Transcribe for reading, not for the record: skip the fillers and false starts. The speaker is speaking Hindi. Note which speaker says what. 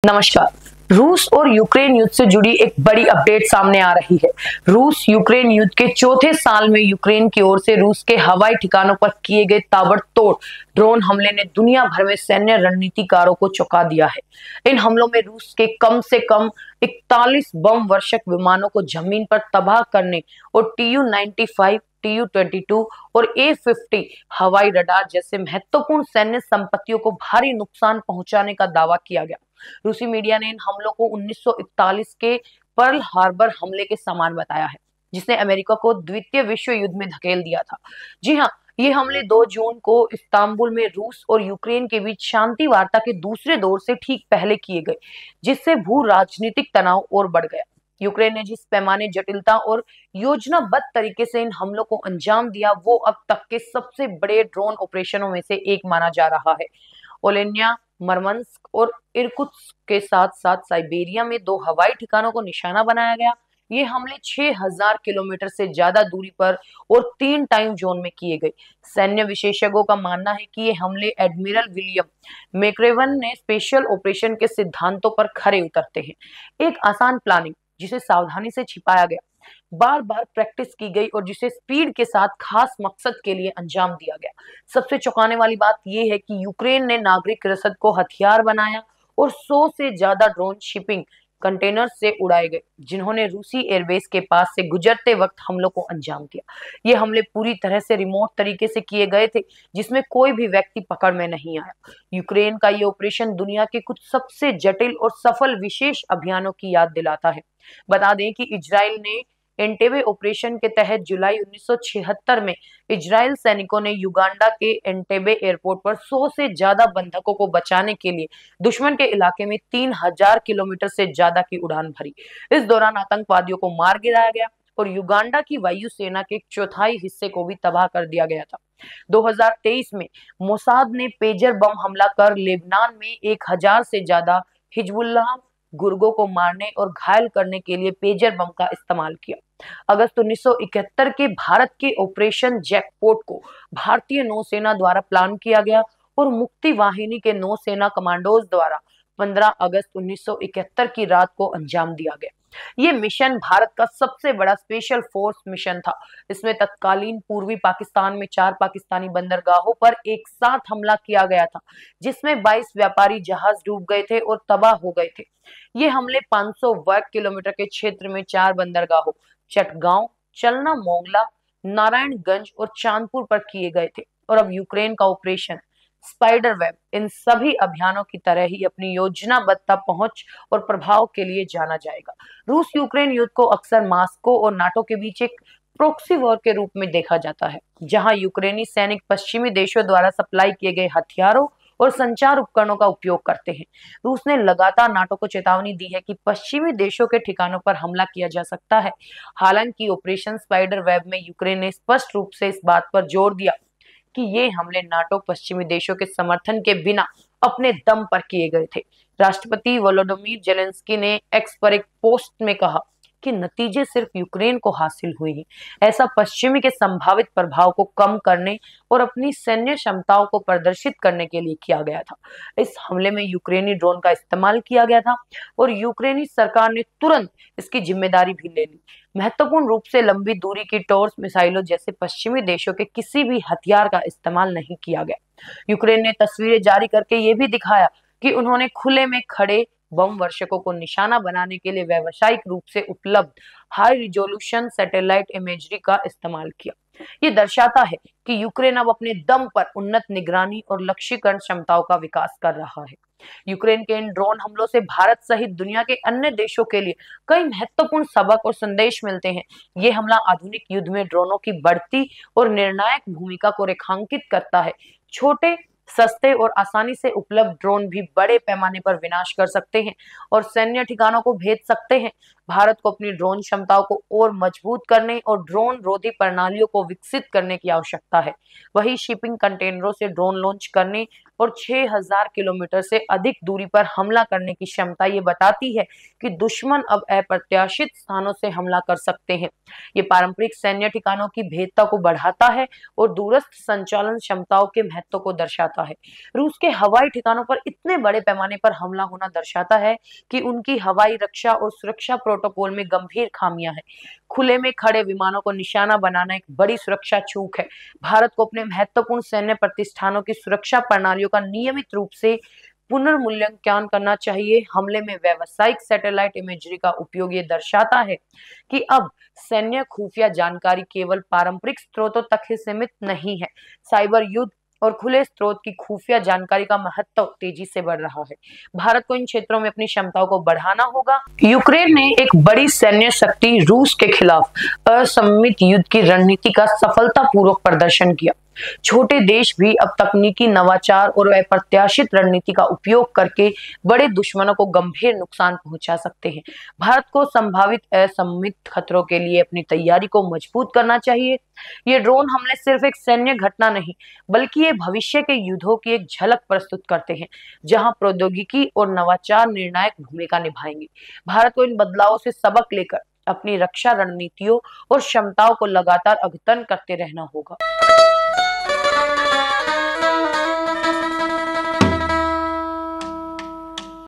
Speaker 1: नमस्कार। रूस और यूक्रेन युद्ध से जुड़ी एक बड़ी अपडेट सामने आ रही है। रूस यूक्रेन युद्ध के चौथे साल में यूक्रेन की ओर से रूस के हवाई ठिकानों पर किए गए ताबड़तोड़ ड्रोन हमले ने दुनिया भर में सैन्य रणनीतिकारों को चौंका दिया है। इन हमलों में रूस के कम से कम 41 बम वर्षक विमानों को जमीन पर तबाह करने और TU-95, TU-22 और A-50 हवाई रडार जैसे महत्वपूर्ण सैन्य संपत्तियों को भारी नुकसान पहुंचाने का दावा किया गया। रूसी मीडिया ने इन हमलों को 1941 के पर्ल हार्बर हमले के समान बताया है, जिसने अमेरिका को द्वितीय विश्व युद्ध में धकेल दिया था। जी हाँ, ये हमले 2 जून को इस्तांबुल में रूस और यूक्रेन के बीच शांति वार्ता के दूसरे दौर से ठीक पहले किए गए, जिससे भू राजनीतिक तनाव और बढ़ गया। यूक्रेन ने जिस पैमाने, जटिलता और योजनाबद्ध तरीके से इन हमलों को अंजाम दिया, वो अब तक के सबसे बड़े ड्रोन ऑपरेशनों में से एक माना जा रहा है। ओलेन्या, मरमंस्क और इरकुत्स्क के साथ साथ साइबेरिया में 2 हवाई ठिकानों को निशाना बनाया गया। ये हमले 6000 किलोमीटर से ज्यादा दूरी पर और 3 टाइम जोन में किए गए। सैन्य विशेषज्ञों का मानना है कि ये हमले एडमिरल विलियम मैक्रेवन ने स्पेशल ऑपरेशन के सिद्धांतों पर खरे उतरते हैं। एक आसान प्लानिंग, जिसे सावधानी से छिपाया गया, बार बार प्रैक्टिस की गई और जिसे स्पीड के साथ खास मकसद के लिए अंजाम दिया गया। सबसे चौंकाने वाली बात यह है कि यूक्रेन ने नागरिक रसद को हथियार बनाया और 100 से ज्यादा ड्रोन शिपिंग कंटेनर से उड़ाए गए, जिन्होंने रूसी एयरबेस के पास से गुजरते वक्त हमलों को अंजाम दिया। ये हमले पूरी तरह से रिमोट तरीके से किए गए थे, जिसमें कोई भी व्यक्ति पकड़ में नहीं आया। यूक्रेन का ये ऑपरेशन दुनिया के कुछ सबसे जटिल और सफल विशेष अभियानों की याद दिलाता है। बता दें कि इजराइल ने एंटेबे ऑपरेशन के तहत जुलाई 1976 में इजराइल सैनिकों ने युगांडा के एंटेबे एयरपोर्ट पर 100 से ज्यादा बंधकों को बचाने के लिए दुश्मन के इलाके में 3000 किलोमीटर से ज्यादा की उड़ान भरी। इस दौरान आतंकवादियों को मार गिराया गया और युगांडा की वायुसेना के 1/4 हिस्से को भी तबाह कर दिया गया था। 2023 में मोसाद ने पेजर बम हमला कर लेबनान में 1000 से ज्यादा हिजबुल्लाह गुर्गों को मारने और घायल करने के लिए पेजर बम का इस्तेमाल किया। अगस्त 1971 के भारत के ऑपरेशन जैकपॉट को भारतीय नौसेना द्वारा प्लान किया गया और मुक्ति वाहिनी के नौसेना कमांडोज द्वारा 15 अगस्त 1971 की रात को अंजाम दिया गया। ये मिशन भारत का सबसे बड़ा स्पेशल फोर्स मिशन था। इसमें तत्कालीन पूर्वी पाकिस्तान में 4 पाकिस्तानी बंदरगाहों पर एक साथ हमला किया गया था, जिसमें 22 व्यापारी जहाज डूब गए थे और तबाह हो गए थे। ये हमले 500 वर्ग किलोमीटर के क्षेत्र में 4 बंदरगाहों चटगांव, चलना मोंगला, नारायणगंज और चांदपुर पर किए गए थे। और अब यूक्रेन का ऑपरेशन स्पाइडर वेब इन सभी अभियानों की तरह ही अपनी योजनाबद्ध पहुंच और प्रभाव के लिए जाना जाएगा। रूस यूक्रेन युद्ध को अक्सर मॉस्को और नाटो के बीच एक प्रॉक्सी वॉर के रूप में देखा जाता है, जहां यूक्रेनी सैनिक पश्चिमी देशों द्वारा सप्लाई किए गए हथियारों और संचार उपकरणों का उपयोग करते हैं। रूस ने लगातार नाटो को चेतावनी दी है कि पश्चिमी देशों के ठिकानों पर हमला किया जा सकता है। हालांकि ऑपरेशन स्पाइडर वेब में यूक्रेन ने स्पष्ट रूप से इस बात पर जोर दिया कि ये हमले नाटो पश्चिमी देशों के समर्थन के बिना अपने दम पर किए गए थे। राष्ट्रपति वोलोडिमीर जेलेंस्की ने एक्स पर एक पोस्ट में कहा कि नतीजे सिर्फ यूक्रेन को हासिल हुए हैं। ऐसा पश्चिमी के संभावित प्रभाव को कम करने और अपनी सैन्य क्षमताओं को प्रदर्शित करने के लिए किया गया था। इस हमले में यूक्रेनी ड्रोन का इस्तेमाल किया गया था और यूक्रेनी सरकार ने तुरंत इसकी जिम्मेदारी भी ले ली। महत्वपूर्ण रूप से लंबी दूरी की टॉर्स मिसाइलों जैसे पश्चिमी देशों के किसी भी हथियार का इस्तेमाल नहीं किया गया। यूक्रेन ने तस्वीरें जारी करके ये भी दिखाया कि उन्होंने खुले में खड़े बम वर्षकों को निशाना बनाने के लिए व्यावसायिक रूप से उपलब्ध हाई रिजोल्यूशन सैटेलाइट इमेजरी का इस्तेमाल किया। ये दर्शाता है कि यूक्रेन अब अपने दम पर उन्नत निगरानी और लक्ष्यीकरण क्षमताओं का विकास कर रहा है। यूक्रेन के इन ड्रोन हमलों से भारत सहित दुनिया के अन्य देशों के लिए कई महत्वपूर्ण सबक और संदेश मिलते हैं। ये हमला आधुनिक युद्ध में ड्रोनों की बढ़ती और निर्णायक भूमिका को रेखांकित करता है। छोटे, सस्ते और आसानी से उपलब्ध ड्रोन भी बड़े पैमाने पर विनाश कर सकते हैं और सैन्य ठिकानों को भेद सकते हैं। भारत को अपनी ड्रोन क्षमताओं को और मजबूत करने और ड्रोन रोधी प्रणालियों को विकसित करने की आवश्यकता है। वही शिपिंग कंटेनरों से ड्रोन लॉन्च करने और 6000 किलोमीटर से अधिक दूरी पर हमला करने की क्षमता ये बताती है कि दुश्मन अब अप्रत्याशित स्थानों से हमला कर सकते हैं। ये पारंपरिक सैन्य ठिकानों की भेदता को बढ़ाता है और दूरस्थ संचालन क्षमताओं के महत्व को दर्शाता है। रूस के हवाई ठिकानों पर इतने बड़े पैमाने पर हमला होना दर्शाता है कि उनकी हवाई रक्षा और सुरक्षा प्रोटोकॉल में गंभीर खामियां हैं। खुले में खड़े विमानों को निशाना बनाना एक बड़ी सुरक्षा चूक है। भारत को अपने महत्वपूर्ण सैन्य प्रतिष्ठानों की सुरक्षा प्रणालियों का नियमित रूप से पुनर्मूल्यांकन करना चाहिए। हमले में व्यावसायिक सैटेलाइट इमेजरी का उपयोग ये दर्शाता है कि अब सैन्य खुफिया जानकारी केवल पारंपरिक स्रोतों तक ही सीमित नहीं है। साइबर युद्ध और खुले स्रोत की खुफिया जानकारी का महत्व तेजी से बढ़ रहा है। भारत को इन क्षेत्रों में अपनी क्षमताओं को बढ़ाना होगा। यूक्रेन ने एक बड़ी सैन्य शक्ति रूस के खिलाफ असममित युद्ध की रणनीति का सफलतापूर्वक प्रदर्शन किया। छोटे देश भी अब तकनीकी नवाचार और अप्रत्याशित रणनीति का उपयोग करके बड़े दुश्मनों को गंभीर नुकसान पहुंचा सकते हैं। भारत को संभावित असममित खतरों के लिए अपनी तैयारी को मजबूत करना चाहिए। ये ड्रोन हमले सिर्फ एक सैन्य घटना नहीं, बल्कि ये भविष्य के युद्धों की एक झलक प्रस्तुत करते हैं, जहां प्रौद्योगिकी और नवाचार निर्णायक भूमिका निभाएंगे। भारत को इन बदलावों से सबक लेकर अपनी रक्षा रणनीतियों और क्षमताओं को लगातार अद्यतन करते रहना होगा।